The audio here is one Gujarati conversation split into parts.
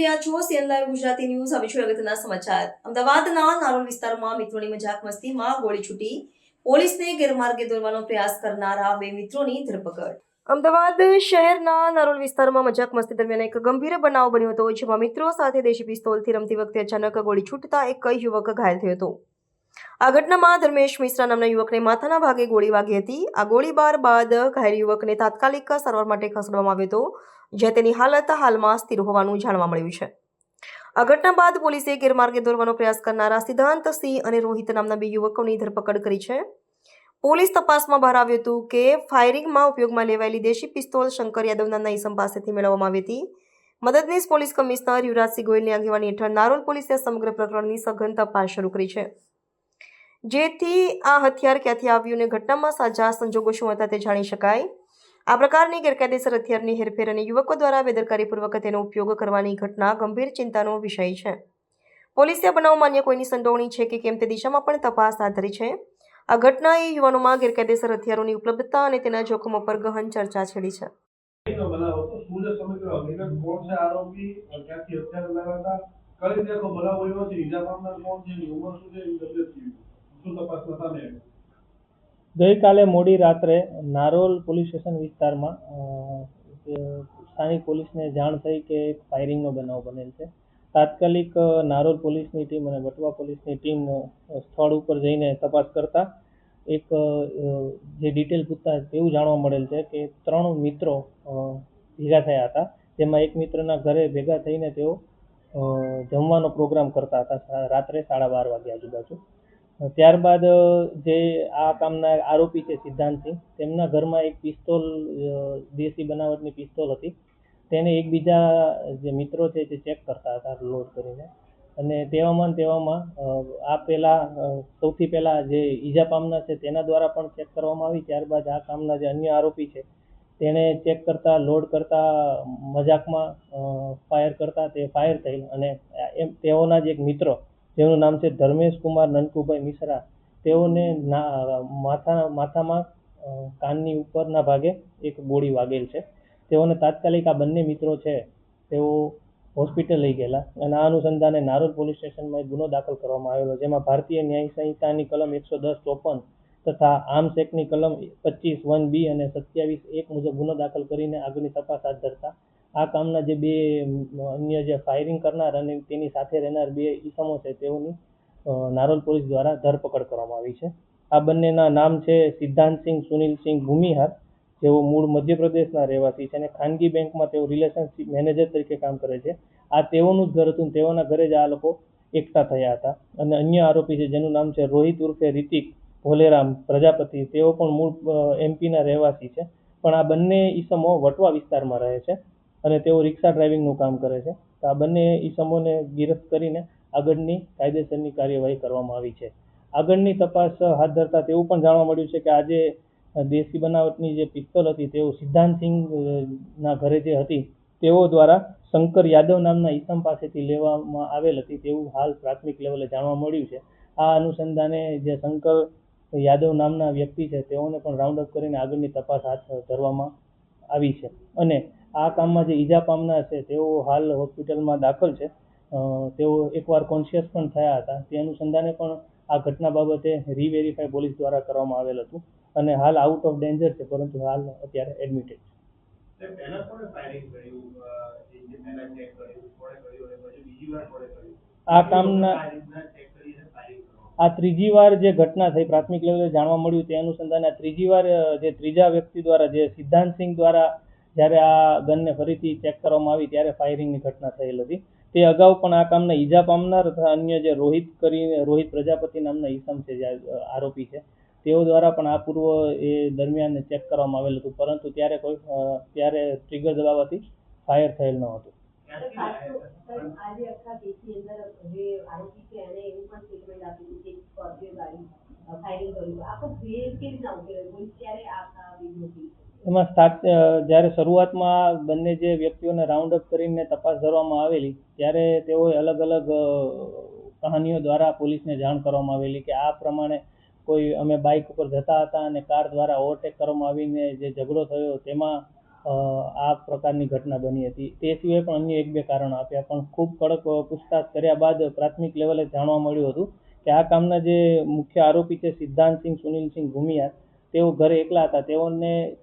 રહ્યા છો સીએન લાઈવ ગુજરાતી ન્યૂઝ. હવે છે અગત્યના સમાચાર. અમદાવાદના નારોલ વિસ્તારમાં મિત્રોની મજાક મસ્તીમાં ગોળી છૂટી, પોલીસને ગેરમાર્ગે દોરવાનો પ્રયાસ કરનારા બે મિત્રોની ધરપકડ. અમદાવાદ શહેરના નારોલ વિસ્તારમાં મજાક મસ્તી દરમિયાન એક ગંભીર બનાવ બન્યો હતો, જેમાં મિત્રો સાથે દેશી પિસ્તોલથી રમતી વખતે અચાનક ગોળી છૂટતા એક યુવક ઘાયલ થયો હતો. આ ઘટનામાં ધર્મેશ મિશ્રા નામના યુવકને માથાના ભાગે ગોળી વાગી હતી. આ ગોળીબાર બાદ ઘાયલ યુવકને તાત્કાલિક સારવાર માટે ખસેડવામાં આવ્યો હતો, જ્યાં તેની હાલત હાલમાં સ્થિર હોવાનું જાણવા મળ્યું છે. આ ઘટના બાદ પોલીસે ગેરમાર્ગે દોરવાનો પ્રયાસ કરનારા સિદ્ધાંત સિંહ અને રોહિત નામના બે યુવકોની ધરપકડ કરી છે. પોલીસ તપાસમાં બહાર આવ્યું હતું કે ફાયરિંગમાં ઉપયોગમાં લેવાયેલી દેશી પિસ્તોલ શંકર યાદવ નામના ઈસમ પાસેથી મેળવવામાં આવી હતી. મદદનીશ પોલીસ કમિશનર યુવરાજસિંહ ગોયલની આગેવાની હેઠળ નારોલ પોલીસે સમગ્ર પ્રકરણની સઘન તપાસ શરૂ કરી છે, જેથી આ હથિયાર ક્યાંથી આવ્યું અને ઘટનામાં સાચા સંજોગો શું હતા તે જાણી શકાય. આ પ્રકારની ગેરકાયદેસર હથિયારની હેરફેર અને યુવકો દ્વારા બેદરકારીપૂર્વક તેનો ઉપયોગ કરવાની ઘટના ગંભીર ચિંતાનો વિષય છે. પોલીસે આ બનાવમાં અન્ય કોઈની સંડોવણી છે કે કેમ તે દિશામાં પણ તપાસ હાથ ધરી છે. આ ઘટનાએ યુવાનોમાં ગેરકાયદેસર હથિયારોની ઉપલબ્ધતા અને તેના જોખમો પર ગહન ચર્ચા છેડી છે. ગઈકાલે મોડી રાત્રે નારોલ પોલીસ સ્ટેશન વિસ્તારમાં સ્થાનિક પોલીસને જાણ થઈ કે એક ફાયરિંગનો બનાવ બનેલ છે. તાત્કાલિક નારોલ પોલીસની ટીમ અને વટવા પોલીસની ટીમ સ્થળ ઉપર જઈને તપાસ કરતા એક જે ડિટેલ પૂછતા એવું જાણવા મળેલ છે કે 3 મિત્રો ભેગા થયા હતા, જેમાં એક મિત્રના ઘરે ભેગા થઈને તેઓ જમવાનો પ્રોગ્રામ કરતા હતા રાત્રે 12:30 વાગ્યા આજુબાજુ. ત્યારબાદ જે આ કામના આરોપી છે સિદ્ધાંતસિંહ, તેમના ઘરમાં એક પિસ્તોલ, દેશી બનાવટની પિસ્તોલ હતી. તેને એકબીજા જે મિત્રો છે તે ચેક કરતા હતા લોડ કરીને, અને તેવામાં સૌથી પહેલા જે ઈજા પામનાર છે તેના દ્વારા પણ ચેક કરવામાં આવી. ત્યારબાદ આ કામના જે અન્ય આરોપી છે તેને ચેક કરતા, લોડ કરતા, મજાકમાં ફાયર કરતા તે ફાયર થયેલ, અને તેઓના જ એક મિત્ર જેનું નામ છે ધર્મેશ કુમાર નનકુભાઈ મિશ્રા, તેઓને માથામાં કાનની ઉપરના ભાગે એક ગોળી વાગેલ છે. તેઓને તાત્કાલિક આ બંને મિત્રો છે તેઓ હોસ્પિટલ લઈ ગયેલા, અને આ અનુસંધાને નારોલ પોલીસ સ્ટેશનમાં એક ગુનો દાખલ કરવામાં આવેલો, જેમાં ભારતીય ન્યાય સંહિતાની કલમ 110-54 તથા આર્મ્સ એક્ટની કલમ 25(1)B અને 27(1) મુજબ ગુનો દાખલ કરીને આગળની તપાસ હાથ ધરતા આ કામના જે બે અન્ય જે ફાયરિંગ કરનાર અને તેની સાથે રહેનાર બે ઈસમો છે તેઓની નારોલ પોલીસ દ્વારા ધરપકડ કરવામાં આવી છે. આ બંનેના નામ છે સિદ્ધાંતસિંહ સુનિલસિંહ ભૂમિહાર, જેઓ મૂળ મધ્યપ્રદેશના રહેવાસી છે અને ખાનગી બેંકમાં તેઓ રિલેશનશિપ મેનેજર તરીકે કામ કરે છે. આ તેઓનું જ ઘર હતું, તેઓના ઘરે જ આ લોકો એકઠા થયા હતા. અને અન્ય આરોપી છે જેનું નામ છે રોહિત ઉર્ફે રિતિક ભોલેરામ પ્રજાપતિ, તેઓ પણ મૂળ એમપીના રહેવાસી છે, પણ આ બંને ઈસમો વટવા વિસ્તારમાં રહે છે અને તેઓ રિક્ષા ડ્રાઇવિંગનું કામ કરે છે. તો આ બંને ઈસમોને ગિરફ્ત કરીને આગળની કાયદેસરની કાર્યવાહી કરવામાં આવી છે. આગળની તપાસ હાથ ધરતા તેવું પણ જાણવા મળ્યું છે કે આજે દેશી બનાવટની જે પિસ્તોલ હતી તેઓ સિદ્ધાંતસિંહના ઘરે જે હતી તેઓ દ્વારા શંકર યાદવ નામના ઈસમ પાસેથી લેવામાં આવેલ હતી તેવું હાલ પ્રાથમિક લેવલે જાણવા મળ્યું છે. આ અનુસંધાને જે શંકર યાદવ નામના વ્યક્તિ છે તેઓને પણ રાઉન્ડ અપ કરીને આગળની તપાસ હાથ ધરવામાં આવી છે. અને આ કામમાં જે ઈજા પામનાર છે તેઓ હાલ હોસ્પિટલમાં દાખલ છે. તેઓ એકવાર કોન્શિયસ પણ થયા હતા. તે અનુસંધાને પણ આ ઘટના બાબતે રીવેરીફાઈ પોલીસ દ્વારા કરવામાં આવેલ હતું અને હાલ આઉટ ઓફ ડેન્જર છે, પરંતુ હાલ અત્યારે એડમિટેડ છે. આ કામના આ ત્રીજી વાર જે ઘટના થઈ, પ્રાથમિક લેવલે જાણવા મળ્યું તે અનુસંધાને ત્રીજી વાર જે ત્રીજા વ્યક્તિ દ્વારા, જે સિદ્ધાંતસિંહ દ્વારા જ્યારે આ ગનને ફરીથી ચેક કરવામાં આવી ત્યારે ફાયરિંગની ઘટના થયેલ હતી. તે અગાઉ પણ આ કામના ઈજા પામનાર તથા અન્ય જે રોહિત પ્રજાપતિ નામના ઈસમ છે, જે આરોપી છે, તેઓ દ્વારા પણ આ પૂર્વ એ દરમિયાન ચેક કરવામાં આવેલ હતું, પરંતુ ત્યારે ટ્રિગર દબાવવાથી ફાયર થયેલ ન હતું. એમાં જ્યારે શરૂઆતમાં બંને જે વ્યક્તિઓને રાઉન્ડ અપ કરીને તપાસ ધરવામાં આવેલી ત્યારે તેઓએ અલગ અલગ કહાનીઓ દ્વારા પોલીસને જાણ કરવામાં આવેલી કે આ પ્રમાણે અમે બાઇક ઉપર જતા હતા અને કાર દ્વારા ઓવરટેક કરવામાં આવીને જે ઝઘડો થયો તેમાં આ પ્રકારની ઘટના બની હતી. તે સિવાય પણ અન્ય 1-2 કારણો આપ્યા, પણ ખૂબ કડક પૂછતાછ કર્યા બાદ પ્રાથમિક લેવલે જાણવા મળ્યું હતું કે આ કામના જે મુખ્ય આરોપી છે સિદ્ધાંતસિંહ સુનિલસિંહ ભૂમિયાર, તેઓ ઘરે એકલા હતા.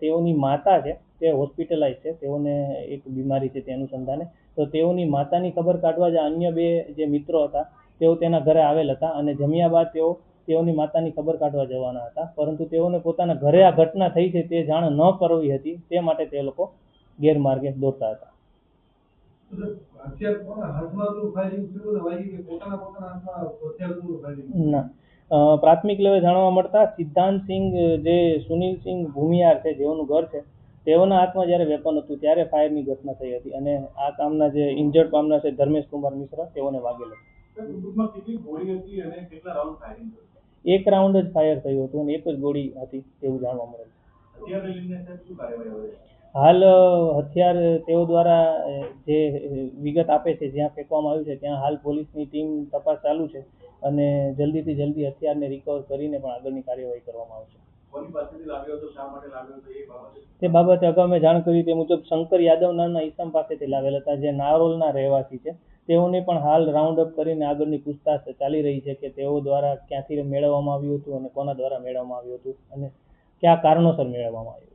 તેઓની માતા છે તે હોસ્પિટલાઇઝ છે, તેઓને એક બીમારી છે તે અનુસંધાને. તો તેઓની માતાની ખબર કાઢવા જે અન્ય 2 જે મિત્રો હતા તેઓ તેના ઘરે આવેલ હતા અને જમ્યા બાદ તેઓની માતાની ખબર કાઢવા જવાના હતા, પરંતુ તેઓને પોતાના ઘરે આ ઘટના થઈ છે તે જાણ ન કરવી હતી, તે માટે તે લોકો ગેરમાર્ગે દોરતા હતા. ના, પ્રાથમિક લેવલે જાણવા મળતા સિદ્ધાંતસિંહ જે સુનિલસિંહ ભૂમિયાર છે જેઓનું ઘર છે તેઓના હાથમાં જ્યારે વેપન હતું ત્યારે ફાયરની ઘટના થઈ હતી અને આ કામના જે ઇન્જર્ડ પામનાર છે ધર્મેશ કુમાર મિશ્રા તેઓને વાગેલ હતું. 1 રાઉન્ડ જ ફાયર થયું હતું અને 1 જ ગોળી હતી તેવું જાણવા મળે છે. હાલ હથિયાર તેઓ દ્વારા જે વિગત આપે છે જ્યાં ફેંકવામાં આવ્યું છે ત્યાં હાલ પોલીસની ટીમ તપાસ ચાલુ છે અને જલ્દીથી જલ્દી હથિયારને રિકવર કરીને પણ આગળની કાર્યવાહી કરવામાં આવશે. તે બાબતે અગાઉ મેં જાણ કરી તે મુજબ શંકર યાદવ નામના ઈસમ પાસેથી લાવેલ હતા જે નારોલના રહેવાસી છે. તેઓને પણ હાલ રાઉન્ડ અપ કરીને આગળની પૂછતાછ ચાલી રહી છે કે તેઓ દ્વારા ક્યાંથી મેળવવામાં આવ્યું હતું અને કોના દ્વારા મેળવવામાં આવ્યું હતું અને કયા કારણોસર મેળવવામાં આવ્યું.